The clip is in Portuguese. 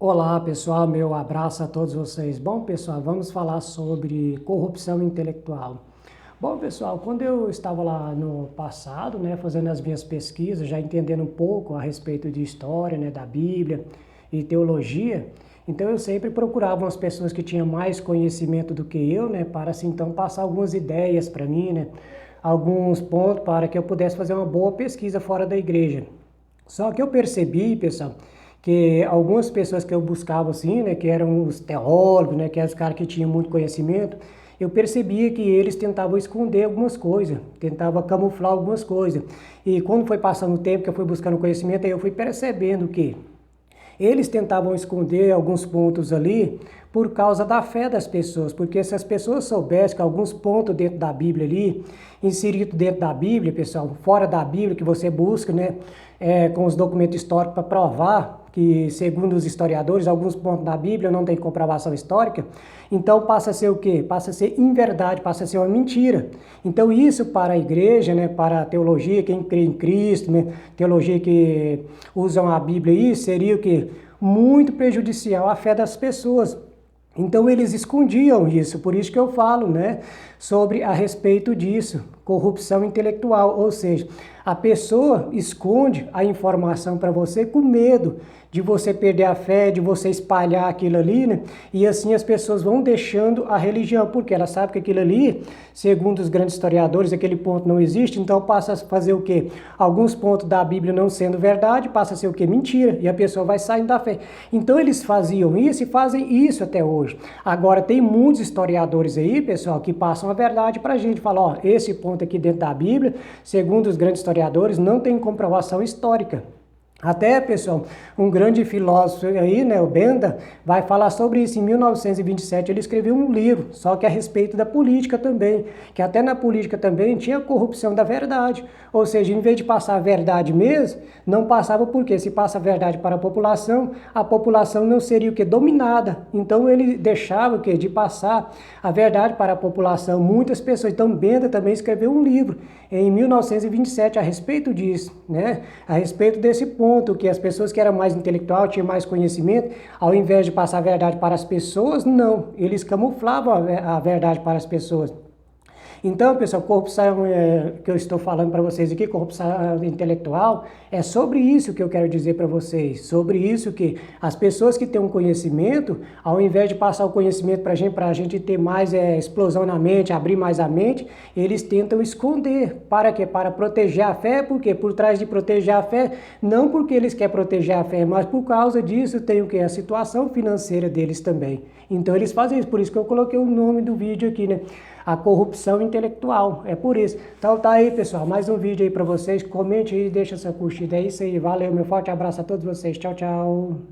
Olá pessoal, meu abraço a todos vocês. Bom pessoal, vamos falar sobre corrupção intelectual. Bom pessoal, quando eu estava lá no passado, fazendo as minhas pesquisas, já entendendo um pouco a respeito de história, da Bíblia e teologia, então eu sempre procurava umas pessoas que tinham mais conhecimento do que eu, para assim então passar algumas ideias para mim, alguns pontos para que eu pudesse fazer uma boa pesquisa fora da igreja. Só que eu percebi, pessoal, que algumas pessoas que eu buscava assim, que eram os teólogos, que eram os caras que tinham muito conhecimento, eu percebia que eles tentavam esconder algumas coisas, tentavam camuflar algumas coisas. E quando foi passando o tempo que eu fui buscando conhecimento, aí eu fui percebendo que eles tentavam esconder alguns pontos ali por causa da fé das pessoas, porque se as pessoas soubessem que alguns pontos dentro da Bíblia ali, inserido dentro da Bíblia, pessoal, fora da Bíblia que você busca, com os documentos históricos para provar que, segundo os historiadores, alguns pontos da Bíblia não têm comprovação histórica, então passa a ser o quê? Passa a ser inverdade, passa a ser uma mentira. Então isso para a igreja, para a teologia, quem crê em Cristo, teologia que usam a Bíblia aí, seria o quê? Muito prejudicial à fé das pessoas. Então eles escondiam isso, por isso que eu falo, sobre a respeito disso, corrupção intelectual, ou seja, a pessoa esconde a informação para você com medo de você perder a fé, de você espalhar aquilo ali, e assim as pessoas vão deixando a religião, porque ela sabe que aquilo ali, segundo os grandes historiadores, aquele ponto não existe, então passa a fazer o quê? Alguns pontos da Bíblia não sendo verdade, passa a ser o quê? Mentira, e a pessoa vai saindo da fé. Então eles faziam isso e fazem isso até hoje. Agora tem muitos historiadores aí, pessoal, que passam a verdade para a gente, falam, ó, esse ponto aqui dentro da Bíblia, segundo os grandes historiadores, não tem comprovação histórica. Até, pessoal, um grande filósofo aí, o Benda, vai falar sobre isso. Em 1927 ele escreveu um livro, só que a respeito da política também, que até na política também tinha corrupção da verdade. Ou seja, em vez de passar a verdade mesmo, não passava porque se passa a verdade para a população não seria o que? Dominada. Então ele deixava o que? De passar a verdade para a população. Muitas pessoas, então Benda também escreveu um livro em 1927 a respeito disso, a respeito desse ponto, que as pessoas que eram mais intelectuais, tinham mais conhecimento, ao invés de passar a verdade para as pessoas, não, eles camuflavam a verdade para as pessoas. Então, pessoal, corrupção que eu estou falando para vocês aqui, corrupção intelectual, é sobre isso que eu quero dizer para vocês, sobre isso que as pessoas que têm um conhecimento, ao invés de passar o conhecimento para a gente ter mais explosão na mente, abrir mais a mente, eles tentam esconder. Para quê? Para proteger a fé, porque por trás de proteger a fé, não porque eles querem proteger a fé, mas por causa disso tem o que? A situação financeira deles também. Então eles fazem isso, por isso que eu coloquei o nome do vídeo aqui, a corrupção intelectual, é por isso. Então tá aí, pessoal, mais um vídeo aí para vocês, comente aí, deixa essa curtida, é isso aí, valeu, meu forte abraço a todos vocês, tchau, tchau.